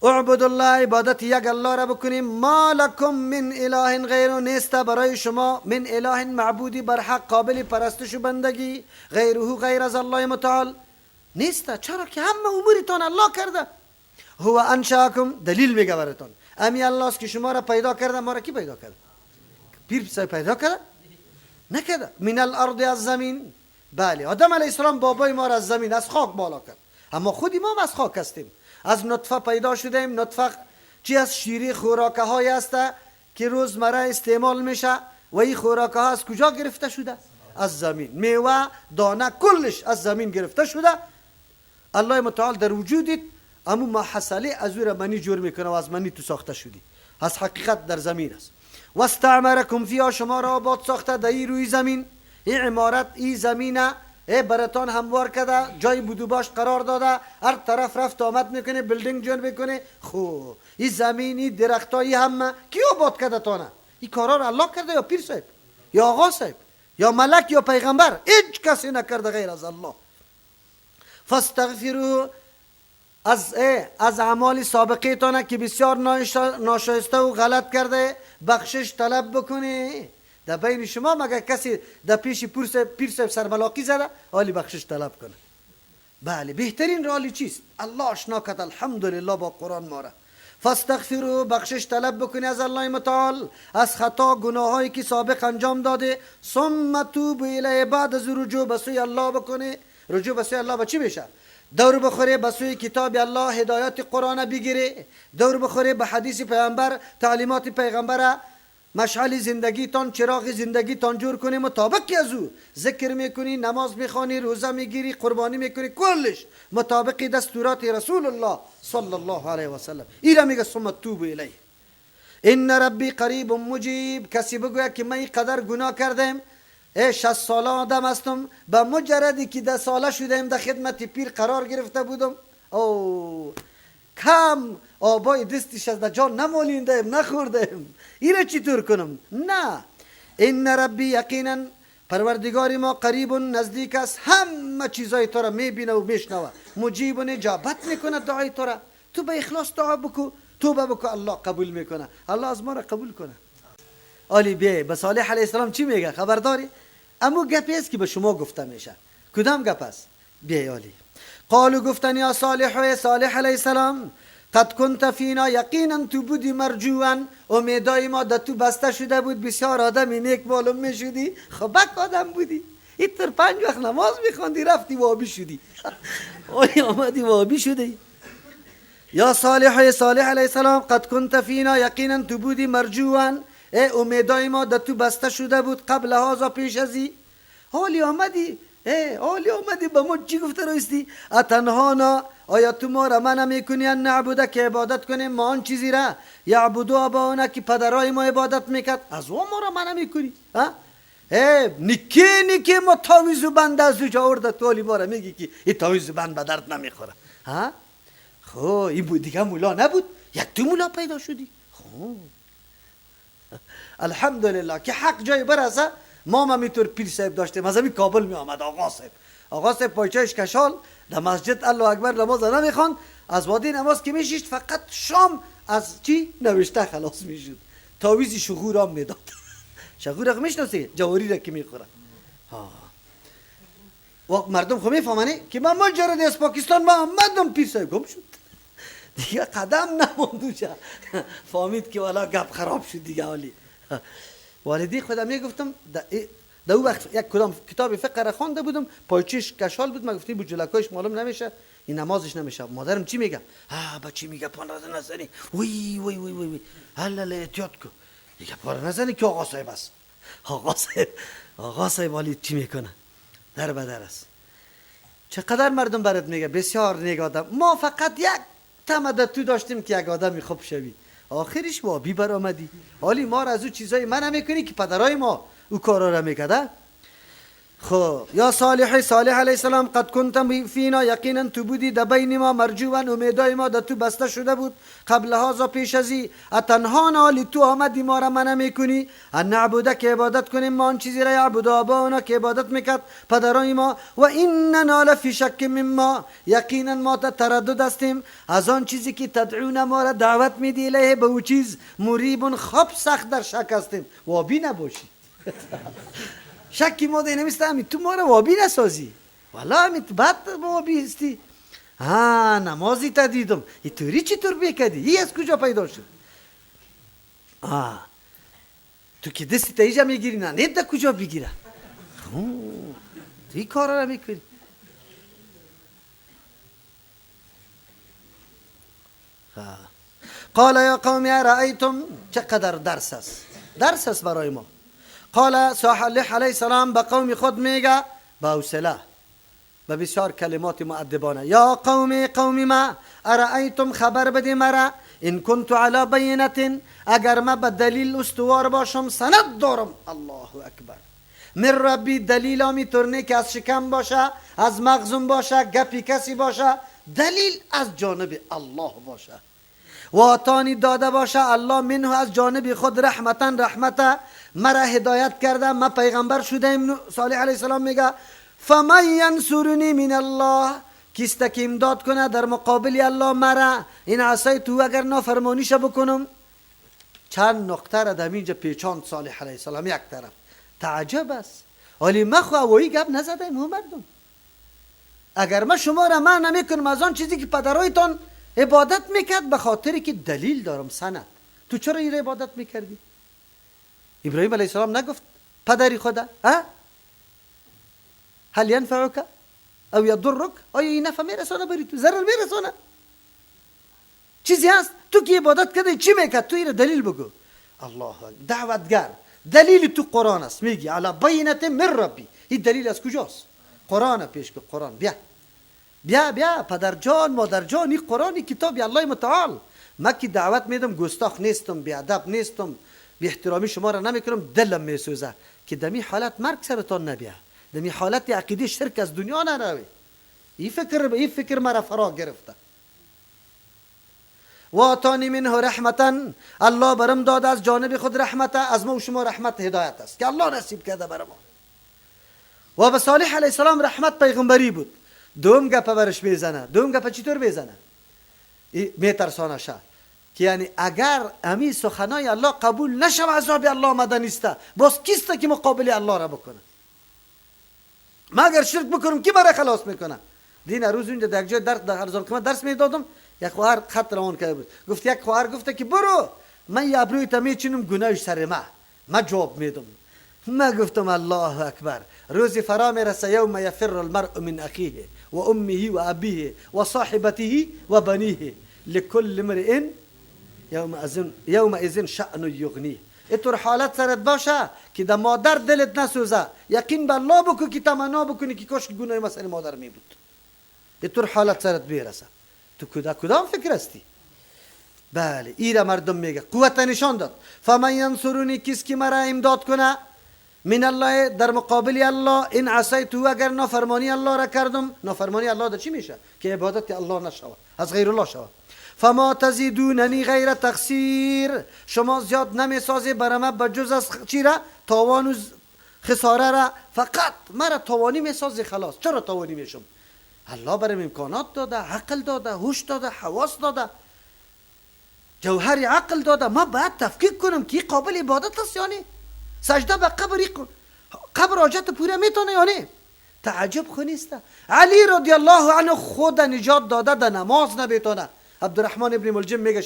اعبد الله، عبادت یک الله را بکنیم. ما لکم من اله غیره، نیست برای شما من اله معبودی بر حق قابل پرستش و بندگی غیره غیر از الله متعال نیست. چرا که همه امورتان الله کرده. هو انشاکم، دلیل میگه براتون، امی الله است که شما را پیدا کرده. ما را کی پیدا کرده؟ پیر پسر پیدا کرده؟ نکرده. من الارض، از زمین. بله، آدم علیه السلام بابای ما را از زمین، از خاک بالا کرد، اما خودی ما هم از خاک هستیم. از نطفه پیدا شدیم. نطفه چی از شیری خوراکه های است که روزمره استعمال میشه و این خوراکه ها از کجا گرفته شده؟ از زمین. میوه، دانه، کلش از زمین گرفته شده. الله متعال در وجودت اما محصله از او را منی جور میکنه و از منی تو ساخته شدی. از حقیقت در زمین است. و استعمرکم فیها، شما را آباد ساخته در روی زمین. این عمارت، این زمینه براتان هموار کرده، جای بودو باش قرار داده، هر طرف رفت آمد میکنه، بیلدینگ جور میکنه. خوب این زمینی درختایی همه کی آباد کرده تانه؟ این کارا رو الله کرده یا پیر صاحب یا آقا صاحب یا ملک یا پیغمبر؟ هیچ کسی نکرده غیر از الله. فاستغفروا، از اعمال سابقه تانه که بسیار ناشایسته و غلط کرده بخشش طلب بکنه. در بین شما مگر کسی در پیش پیر صاحب سرملاقی زده حالی بخشش طلب کنه؟ بله، بهترین رالی چیست؟ الله آشنا کرد الحمدلله با قرآن ما را. فاستغفروا، بخشش طلب بکنی از الله متعال از خطا گناهایی که سابق انجام داده. ثم توبوا الیه، بعد از رجوع به سوی الله بکنه. رجوع به سوی الله به چی میشه؟ دور بخوره به سوی کتاب الله، هدایت قرآن بگیره. دور بخوره به حدیث پیغمبر، تعلیمات پیغمبر. مشعل زندگی تان، چراغ زندگی تان جور کنی مطابق از او. ذکر میکنی، نماز میخوانی، روزه میگیری، قربانی میکنی، کلش مطابق دستورات رسول الله صلی الله علیه و سلم. اینا میگه ثم توبوا الیه ان ربی قریب مجیب. کسی بگوید که من قدر گناه کردم، 60 ساله آدم هستم، به مجردی که 10 ساله شدم در خدمت پیر قرار گرفته بودم، او کم آبای دستش از جان نمالیندم، نخوردم، ایره چطور کنم؟ نه، این ربی، یقینا پروردگار ما قریب، نزدیک است، همه چیزای تو را میبینه و میشنوه، مجیب، اجابت میکنه دعای تو را. تو به اخلاص دعا بکو، توبه بکو، الله قبول میکنه. الله از ما را قبول کنه. آلی بیه به صالح علیه السلام چی میگه خبرداری؟ اما گپی است که به شما گفته میشه. کدام گپ است؟ بیه آلی. قالو گفتن یا صالح علیه السلام قد کنت فینا، یقینا تو بودی مرجوعا، امیدای ما در تو بسته شده بود، بسیار آدمی نیک معلوم میشدی، خبک آدم بودی، ایتر 5 وقت نماز میخواندی رفتی وابی شدی. آلی آمدی وابی شدی. یا صالح علیه السلام قد کنت فینا، یقینا تو بودی مرجوعا، امیدای ما در تو بسته شده بود، قبل هازا پیش ازی. حالی آمدی به ما چی گفته رایستی؟ اتنهانا، آیا تو ما را منع میکنی ان نعبده، که عبادت کنیم ما آن چیزی را یعبدو آباؤنا که پدرای ما عبادت میکرد، از او ما را منع میکنی؟ نکی ما تاویز و بند از او جا آورده، تو حالی ما را میگی که این تاویز و بند به درد نمیخوره. خب این بود دیگه مولا نبود، یک تو مولا پیدا شدی. خب الحمدلله که حق جای برسه. ما هم میطور پیر صاحب داشتیم، از همین کابل می آمد آقا صاحب پایچهش کشال در مسجد الله اکبر نماز نمیخوان، از وادی نماز که میشید فقط شام از چی نوشته خلاص میشد، تاویزی شغور هم میداد. شغور هم میشناسی؟ جواری را که میخوره. و مردم خو میفهمنه که من مجرد از پاکستان ما آمدم، پیر صاحب گم شد دیگه، قدم نموندوشه. فهمید که والا گپ خراب شد دیگه. حالی والدی خودم میگفتم در اون وقت یک کدام کتاب فقه را خوانده بودم، پایچش کشال بود، ما گفتی بود جلکایش معلوم نمیشه، این نمازش نمیشه. مادرم چی میگه؟ بچی میگه پا نزنی، وی وی وی وی هلا احتیاط کن، دیگه پا نزنی که آقا صاحب است. آقا صاحب والی چی میکنه؟ در بدر است. چقدر مردم برات میگه بسیار نیک آدم، ما فقط یک تمدد تو داشتیم که یک آدمی خوب شوی، آخرش وابی بر آمدی. حالی ما را از او چیزایی منع میکنی که پدرای ما او کارا را میکرده. خب یا صالح علیه السلام قد کنتم فینا، یقینا تو بودی در بین ما، مرجوان امیدای ما در تو بسته شده بود قبل هازا پیش ازی، اتنهانا لی تو آمدی ما را منع میکنی ان نعبده که عبادت کنیم ما آن چیزی را یعبد آباؤنا که عبادت میکرد پدرای ما، و ایننا لفی شک مما، یقینا ما تردد هستیم از آن چیزی که تدعون ما را دعوت میدی الیه به او چیز، مریب خوب سخت در شک هستیم. وابی نباشی شکی ما ده نمیسته همی تو ما را وابی نسازی، والا همی تو بد وابی هستی. نمازی تا دیدم ای توری چطور بکدی؟ ای از کجا پیدا شد؟ تو که دستی تا ایجا میگیری نه نید دا کجا بگیره؟ تو ای کارا را میکنی. قال یا قوم ارائیتم، چقدر درس است برای ما. قال صالح علیه السلام به قوم خود میگه با حوصله به بسیار کلمات مؤدبانه، یا قوم ما ارائیتم خبر بده مرا، ان کنت علی بینة، اگر ما به دلیل استوار باشم سند دارم، الله اکبر، من ربی دلیل میتونه که از شکم باشه، از مغزم باشه، گپی کسی باشه، دلیل از جانب الله باشه، و آتانی داده باشه الله منه از جانب خود رحمتا مرا هدایت کرده، ما پیغمبر شده. صالح علیه السلام میگه فمن ینصرنی من الله، کیست که امداد کنه در مقابل الله مرا، این عصیت اگر نافرمانیش بکنم. چند نقطه را در اینجا پیچاند صالح علیه السلام، یک طرف تعجب است، ولی ما خو اوی گپ نزده مو مردم، اگر ما شما را منع نمیکنم از آن چیزی که پدرایتان عبادت میکرد به خاطری که دلیل دارم سند، تو چرا این عبادت میکردی؟ ابراهیم علیه السلام نگفت پدری خدا هل ینفعک او یضرک، آیا این نفع میرسانه بری تو، ضرر میرسانه؟ چیزی هست تو که عبادت کرده چی میکرد؟ تو این دلیل بگو. الله دعوتگر، دلیل تو قرآن است، میگی علی بینة من ربی، این دلیل از کجاست؟ قرآن پیش که قرآن بیا پدر جان مادر جان، این قرآنی کتابی الله متعال، من که دعوت میدم گستاخ نیستم، بیادب نیستم، بی احترامی شما را نمیکنم، دلم میسوزه که دمی حالت مرگ سرتان نبیه، دمی حالت عقیده شرک از دنیا نروی. این فکر مرا فرا گرفته. و آتانی منه رحمتا، الله برم داد از جانب خود رحمت، از ما و شما رحمت هدایت است که الله نصیب کرده برای ما. و به صالح علیه السلام رحمت پیغمبری بود. دوم گپه برش بیزنه. دوم گپه چطور بیزنه؟ میترسانه شه که یعنی اگر امی سخنای الله قبول نشم عذاب الله آمده نیسته، باز کیسته که مقابل الله را بکنه؟ ما اگر شرک بکنم کی برای خلاص میکنه؟ دین روز اونجا در یک جای در ارزان قیمت درس میدادم، یک خواهر خط روان کرده بود، گفت یک خواهر گفته که برو من یه ابروی تا میچینم گناهش سر ما جواب میدم. ما گفتم الله اکبر، روزی فرا میرسه یوم یفر المرء من اخیه و امه و ابیه و صاحبته و بنیه لکل امرئ یومئذ شأن یغنیه. اینطور حالت سرت باشه که در مادر دلت نسوزه، یقین به الله بکن که تمنا بکنی که کاش گناه ما سر مادر می بود. اینطور حالت سرت بیرسه. تو کدام فکر هستی؟ بله ایره مردم میگه قوت نشان داد. فمن ینصرونی، کس که مرا امداد کنه، من الله در مقابل الله، این عصیتو اگر نافرمانی الله را کردم. نافرمانی الله در چی میشه؟ که عبادت الله نشود، از غیر الله شود. فما تزیدوننی غیر تقصیر، شما زیاد نمیسازی برام بجز از چی را؟ تاوان و خساره را. فقط مرا تاوانی میسازی خلاص. چرا تاوانی میشم؟ الله برام امکانات داده، عقل داده، هوش داده، حواس داده، جوهر عقل داده. ما باید تفکیک کنم که قابل عبادت است یا نه؟ سجده به قبر حاجت پوره میتونه یا نه؟ تعجب خو نیسته. علی رضی الله عنه خود نجات داده، در نماز نمیتونه. عبدالرحمن ابن ملجم میگه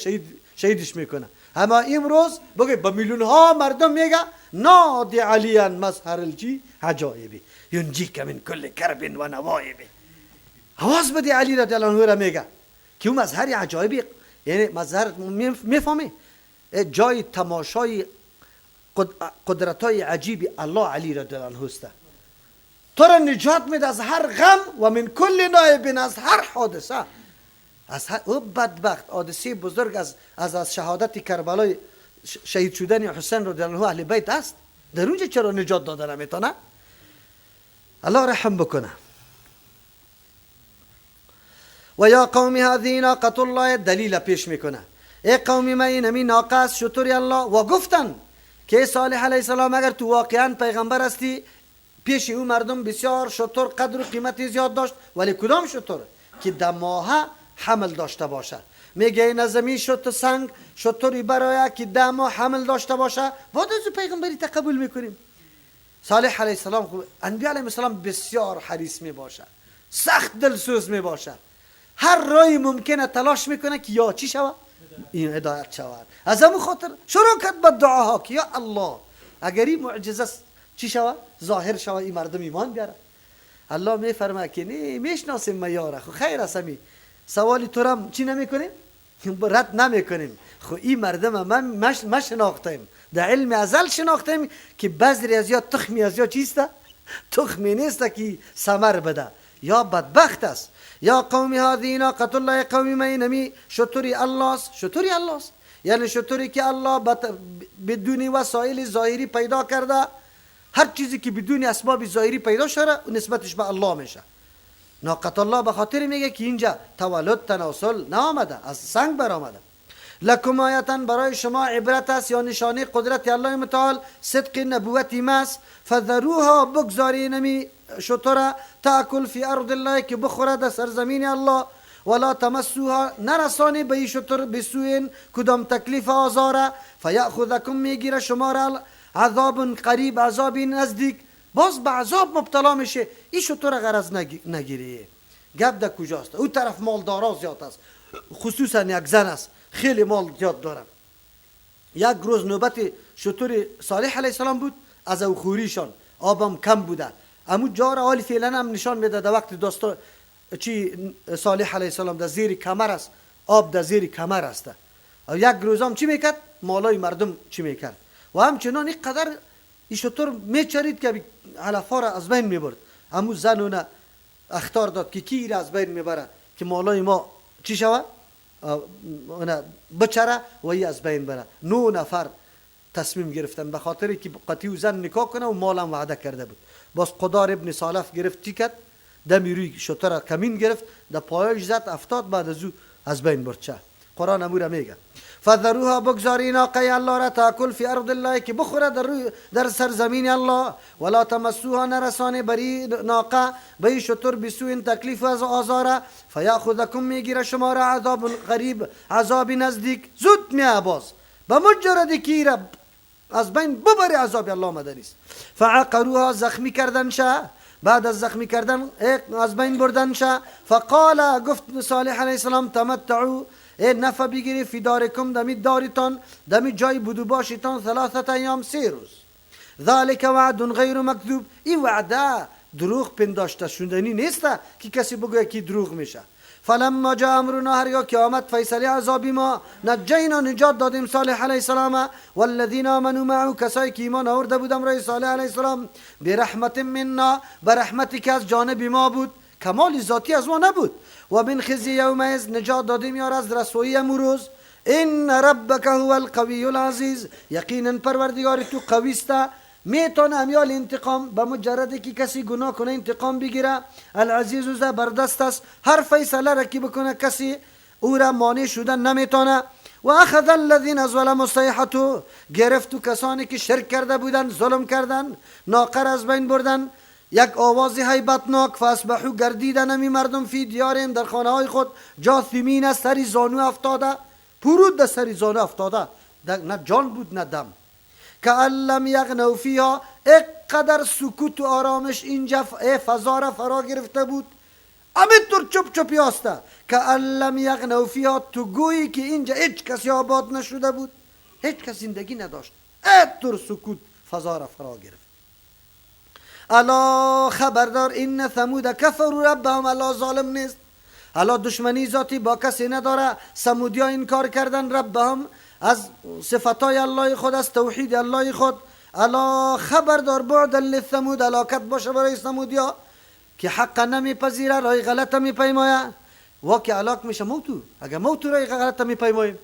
شهیدش میکنه. اما امروز بگه با میلیون ها مردم میگه نادی علیاً مظهر الجی عجایبی ینجیک من کل کرب و نوایبی. آواز بده علی رضی الله عنه را میگه که اون مظهر عجایبی، یعنی مظهر میفهمی جای تماشای قدرتای عجیبی الله علی رضی الله عنه است. تو را نجات میده از هر غم و من کل نایب، از هر حادثه، از او بدبخت حادثه بزرگ از شهادت کربلای شهید شدن حسین رضی الله عنه اهل بیت است. در اونجا چرا نجات داده نمیتونه؟ الله رحم بکنه. و یا قوم هذه ناقة الله، دلیل پیش میکنه. ای قوم من این همین ناقه است شتر الله. و گفتن که صالح علیه السلام اگر تو واقعا پیغمبر هستی، پیش او مردم بسیار شتر قدر و قیمت زیاد داشت، ولی کدام شتر که در ماه حمل داشته باشه. میگه این زمین شد سنگ شتری برای که 10 ماه حمل داشته باشه، بعد از پیغمبری تقبل میکنیم. صالح علیه السلام، انبیاء علیه السلام بسیار حریص می باشه، سخت دلسوز می باشه، هر رای ممکنه تلاش میکنه که یا چی شود، این هدایت شود. از همون خاطر شروع کرد به دعاها که یا الله اگر این معجزه چی شود، ظاهر شود، این مردم ایمان بیاره. الله میفرمه که نه میشناسیم ما یاره، خو خیر است، همی سوالی تو را چی نمیکنیم، رد نمیکنیم. خو این مردم من شناختیم، در علم ازل شناختیم که بذری از یا تخمی از یا چیسته، تخمی نیست که ثمر بده، یا بدبخت است. یا قوم هذه ناقة الله، قوم من نمی شتری الله است. شتری الله است یعنی شتری که الله بدون وسایل ظاهری پیدا کرده. هر چیزی که بدون اسباب ظاهری پیدا شده نسبتش به الله میشه. ناقة الله به خاطر میگه که اینجا تولد تناسل نآمده، از سنگ برآمده. لکم آیتا، برای شما عبرت است یا نشانه قدرت الله متعال، صدق نبوتی ماست. فذروها، بگذاری نمی شتره، تاکل فی ارض الله، که بخوره در سرزمین الله. ولا تمسوها، نرسانی به شتر بسوین کدام تکلیف آزاره. فیأخذکم، میگیره شما را عذاب قریب، عذابی نزدیک، باز به عذاب مبتلا میشه. این شتر غرض نگیری. گپ در کجاست؟ او طرف مالدارا زیاد است، خصوصا یک زن است خیلی مال زیاد دارم. یک روز نوبت شتر صالح علیه السلام بود، از او خوریشان آبم کم بوده. امو جار حالی فعلا هم نشان میده در وقت داستان چی صالح علیه السلام در زیر کمر است، آب در زیر کمر است. و یک روز هم چی میکرد؟ مالای مردم چی میکرد. و همچنان اینقدر این شتر میچرید که علفا را از بین میبرد. امو زنونه اختار داد که کی را از بین میبره که مالای ما چی شود، بچره و ای از بین بره. 9 نفر تصمیم گرفتن به خاطر که قطعی و زن نکاح کنه و مالم وعده کرده بود. باز قدار ابن صالف گرفت چی کرد، دمی روی شتر کمین گرفت، در پایش زد افتاد، بعد از او از بین برد. چه قرآن امور میگه فذروها، بگذاری ناقه الله را تاکل فی ارض الله، که بخوره در سرزمین الله. ولا تمسوها، نرسانه بری ناقه به شتر بسوء تکلیف از آزاره. فیاخذکم، میگیره شما را عذاب قریب، عذاب نزدیک، زود میاد. باز به مجرد که را از بین ببری عذاب الله آمده است. فعقروها، زخمی کردن شه، بعد از زخمی کردن از بین بردن شه. فقال، گفت صالح علیه السلام تمتعوا، نفع بگیری فی دارکم، دمی داریتان، دمی جای بودو باشیتان، 3 ایام، 3 روز. ذالک وعد غیر مکذوب، این وعده دروغ پنداشته شدنی نیست که کسی بگوید که دروغ میشه. فلما جاء امرنا، هرگاه که آمد فیصله عذابی ما، نجینا، نجات دادیم صالح علیه السلام والذین آمنوا معه، کسایی که ایمان آورده بودند برای صالح علیه السلام، برحمت منا، برحمتی که از جانب ما بود، کمال ذاتی از ما نبود. و من خزی یومئذ، نجات دادیم یار از رسوایی امروز. ان ربک هو القوی العزیز، یقینا پروردگار تو قوی است، میتونه امیال انتقام، به مجردی که کسی گناه کنه انتقام بگیره. العزیز و زبردست است، هر فیصله را که بکنه کسی او را مانع شدن نمیتونه. و اخذ الذین ظلموا الصیحة، گرفت کسانی که شرک کرده بودن، ظلم کردن، ناقه را از بین بردن، یک آواز هیبتناک. فاصبحوا، گردیدن می مردم فی دیارهم، در خانه های خود، جاثمین، سری زانو افتاده، پرود در سری زانو افتاده، نه جان بود نه دم. کأن لم یغنوا فیها، اقدر سکوت و آرامش اینجا فضا را فرا گرفته بود، همینطور چپ چپی هسته. کأن لم یغنوا فیها، تو گویی که اینجا هیچ کسی آباد نشده بود، هیچ کس زندگی نداشت، اینطور سکوت فضا را فرا گرفت. الا خبردار، این ثمود کفروا ربهم، الا ظالم نیست، الا دشمنی ذاتی با کسی نداره. ثمودیا انکار کردن ربهم، از صفتای الله خود، از توحید الله خود. الا خبردار، بعد للثمود، هلاکت باشه برای ثمودیا که حق نمیپذیره، رای غلط میپیمایه، واقع هلاک میشه موتو، اگر موتو رای غلط میپیماییم.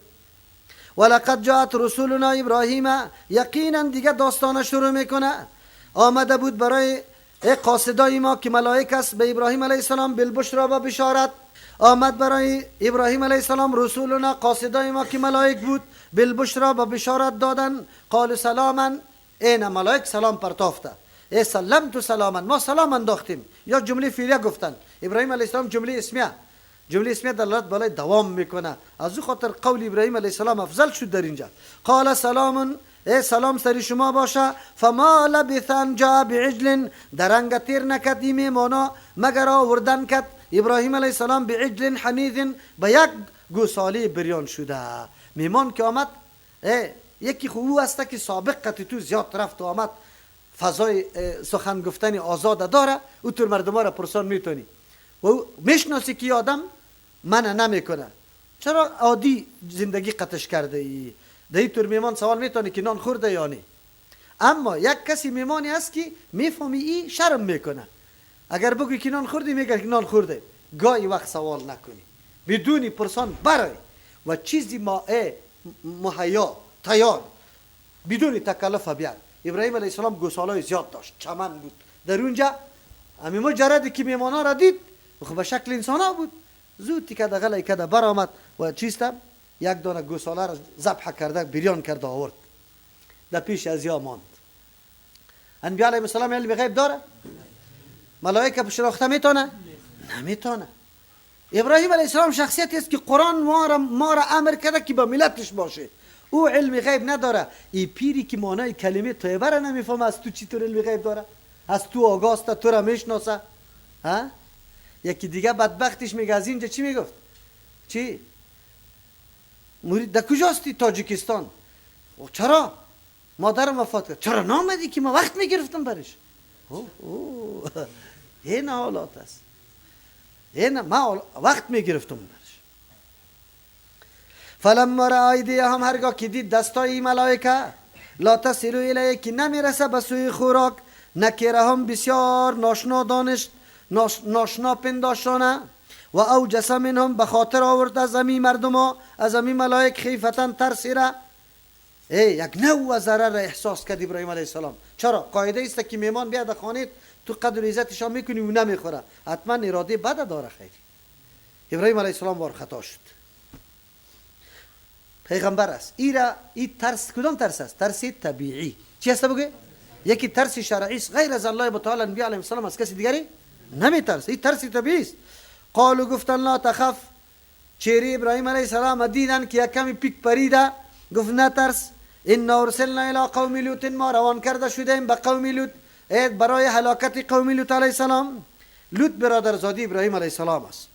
ولقد جاءت رسولنا ابراهیم، یقینا دیگه داستان شروع میکنه، آمده بود برای ای قاصدای ما که ملائک است به ابراهیم علیه السلام بالبشرا و بشارت آمد برای ابراهیم علیه السلام رسولنا قاصدای ما که ملائک بود بالبشرا و بشارت دادن قال سلاما این ملائک سلام پرتافته ای سلمت سلاما ما سلام انداختیم یا جمله فعلیه گفتن ابراهیم علیه السلام جمله اسمیه دلالت بالای دوام میکنه از او خاطر قول ابراهیم علیه السلام افضل شد در اینجا قال سلام ای سلام سری شما باشه فما لبث ان جاء بعجل درنگ تیر نکد این میمانا مگر آوردن کد ابراهیم علیه السلام بعجل حنیذ به یک گوساله بریان شده میمان که آمد یکی خوب است که سابقت تو زیاد رفت و آمد فضای سخن گفتن آزاد داره او طور مردم را پرسان میتونی و میشناسی که آدم منع نمیکنه چرا عادی زندگی قطعش کرده ای در این طور میمان سوال میتونی که نان خورده یا نه اما یک کسی میمانی هست که میفهمی ای شرم میکنه اگر بگوی که نان خوردی میگه که نان خورده گاهی وقت سوال نکنی بدونی پرسان برای و چیزی مهیا تیار بدون تکلف بیار ابراهیم علیه السلام گوسالای زیاد داشت چمن بود در اونجا امی مجردی که میمانا را دید خب به شکل انسان ها بود زود تیکه غلای کده بر آمد و چیستم یک دانه گوساله را ذبح کرده بریان کرده آورد در پیش از یا ماند انبیاء علیهم السلام علم غیب داره ملائکه شناخته میتونه نمیتونه ابراهیم علیه السلام شخصیتی است که قرآن ما را امر کرده که با ملتش باشه او علم غیب نداره این پیری که معنای کلمه طیبه را نمیفهمه از تو چطور علم غیب داره از تو آگاست تو را میشناسه یکی دیگه بدبختش میگه از اینجا چی میگفت چی مرید در کجاستی تاجیکستان چرا مادرم وفات کرد چرا نامدی که ما وقت میگرفتم برش این حالات است این ما وقت میگرفتم برش فلما را ایدیهم هرگاه که دید دستای ملائکه لا تصلوا الیه که نمیرسه به سوی خوراک نکرهم بسیار ناشنا دانشت ناشنا پنداشتانه و اوجس منهم به خاطر آورد از امی مردم ها از امی ملائک خیفتن ترسی را یک نوع ضرر را احساس کرد ابراهیم علیه السلام چرا؟ قاعده است که میمان بیاد خانه تو قدر عزتش هم میکنی و نمیخوره حتما اراده بد داره خیلی ابراهیم علیه السلام وار خطا شد پیغمبر است این ترس کدام ترس است؟ ترس طبیعی چی است بگه؟ یکی ترس شرعی است غیر از الله تعالی انبیاء علیهم السلام از کسی دیگری نمیترس این ترس طبیعی است قالو گفتن لا تخف چهره ابراهیم علیه السلام دیدن که یک کمی پیک پریده گفت نترس ان ارسلنا الی قوم لوط ما روان کرده شدیم به قوم لوط برای هلاکت قوم لوط علیه السلام لوط برادرزاده ابراهیم علیه السلام است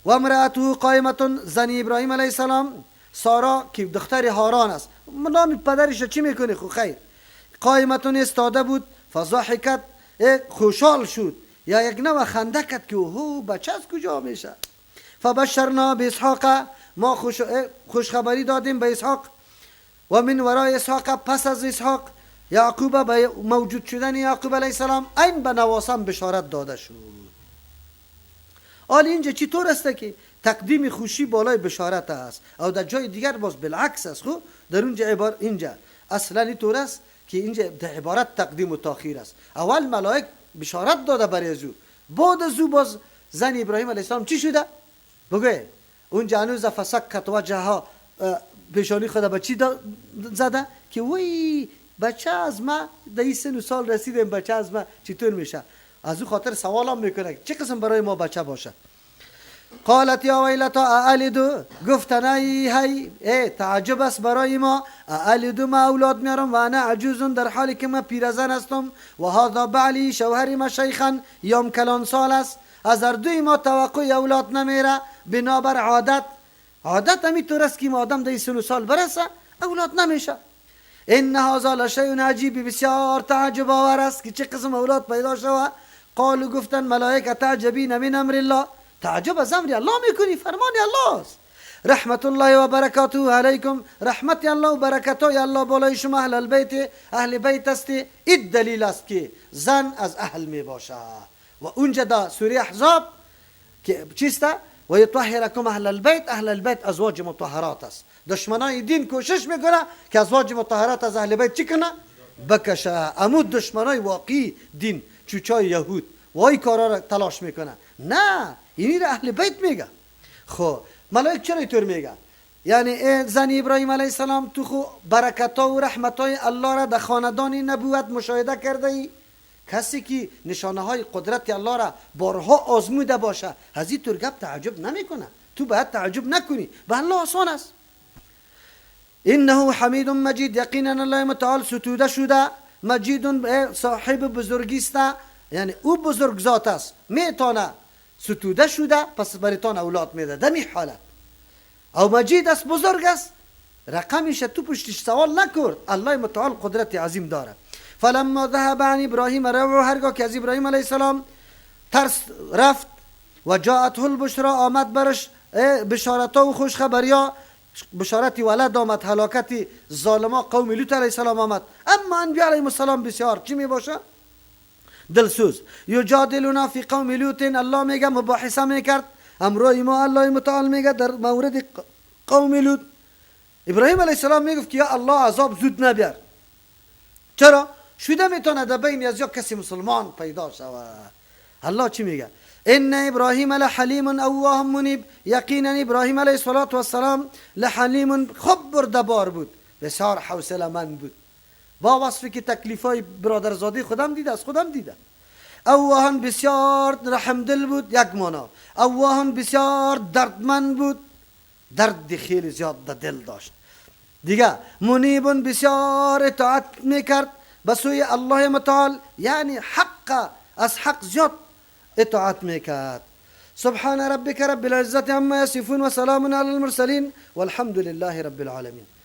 و امرأته قائمه زن ابراهیم علیه السلام سارا که دختر هاران است نام پدرش چی میکنه خو خیر قائمه استاده بود فضحکت خوشحال شد یا یک نوع خنده کرد که اوه بچه از کجا میشه فبشرنا باسحاق ما خوشخبری دادیم به اسحاق و من ورای اسحاق پس از اسحاق یعقوب به موجود شدن یعقوب علیه السلام این به نواسم بشارت داده شد حال اینجا چطور است که تقدیم خوشی بالای بشارت است او در جای دیگر باز بالعکس است خب در اونجا اینجا اصلا اینطور است که اینجا در عبارت تقدیم و تاخیر است اول ملائک بشارت داده برای زو بعد از او باز زن ابراهیم علیه السلام چی شده بگه اونجا هنوز فسکت وجهها پیشانی خدا به چی زده که وی بچه از ما در این سن و سال رسیدیم بچه از ما چطور میشه از او خاطر سوال هم میکنه چه قسم برای ما بچه باشه قالت یا ویلتا االدو گفتن ای تعجب است برای ما االدو ما اولاد میارم و انا عجوزون در حالی که ما پیرزن هستم و هذا بعلی شوهری ما شیخن یام کلان سال است از اردوی ما توقع اولاد نمیره بنابر عادت همیطور است که آدم در سن و سال برسه اولاد نمیشه این هذا لشیء عجیب بسیار تعجب آور است که چه قسم اولاد پیدا شود قالو گفتن ملائکه تعجبین من امر الله تعجب از امر الله میکنی فرمان الله است رحمت الله و برکاته علیکم رحمت الله و برکاته الله بالای شما اهل بیت است این دلیل است که زن از اهل می باشه و اونجا در سوره احزاب که چیست و یطهرکم اهل البیت ازواج مطهرات است دشمنای دین کوشش میکنه که ازواج مطهرات از اهل بیت چی کنه بکشه امود دشمنای واقعی دین چوچای یهود وای کارا را تلاش میکنه. نه، اینی را اهل بیت میگه. خب ملائک چرا اینطور میگه؟ یعنی زن ابراهیم علیه السلام تو خو برکت ها و رحمت های الله را در خاندان نبوت مشاهده کرده ای؟ کسی که نشانه های قدرت الله را بارها آزموده باشه از این طور گپ تعجب نمیکنه. تو باید تعجب نکنی، به الله آسان است. انه حمید مجید، یقینا الله متعال ستوده شده، مجید صاحب بزرگی است، یعنی او بزرگ ذات است، میتونه ستوده شده پس بریتان اولاد میده دمی حالت. او مجید است، بزرگ است، رقمش تو پشتش سوال نکرد. الله متعال قدرت عظیم داره. فلما ذهب عن ابراهیم روع، هرگاه که از ابراهیم علیه السلام ترس رفت، و جاءته البشرى، آمد برش بشارت و خوش خبریا، بشارت ولد آمد، هلاکت ظالما قوم لوط علیه السلام آمد. اما انبیا علیهم السلام بسیار چی می باشه؟ دلسوز. یجادلونا فی قوم لوط، الله میگه مباحثه میکرد امروی ما. الله متعال میگه در مورد قوم لوط، ابراهیم علیه السلام میگفت که یا الله عذاب زود نبیار. چرا؟ شده میتونه در بین از یا کسی مسلمان پیدا شود. الله چی میگه؟ ان ابراهیم لحلیم اواه منیب، یقینا ابراهیم علیه السلام لحلیم خوب بردبار بود، بسیار حوصله مند بود. با وصفی که تکلیفای برادرزادی خودم دیده، از خودم دیده. اواهن بسیار رحم دل بود، یک مانا. اواهن بسیار دردمند بود، درد خیلی زیاد در دل داشت. دیگه منیبون بسیار اطاعت میکرد به سوی الله متعال، یعنی حق از حق زیاد اطاعت میکرد. سبحان ربک رب العزة عما یصفون و سلام علی المرسلین والحمد لله رب العالمین.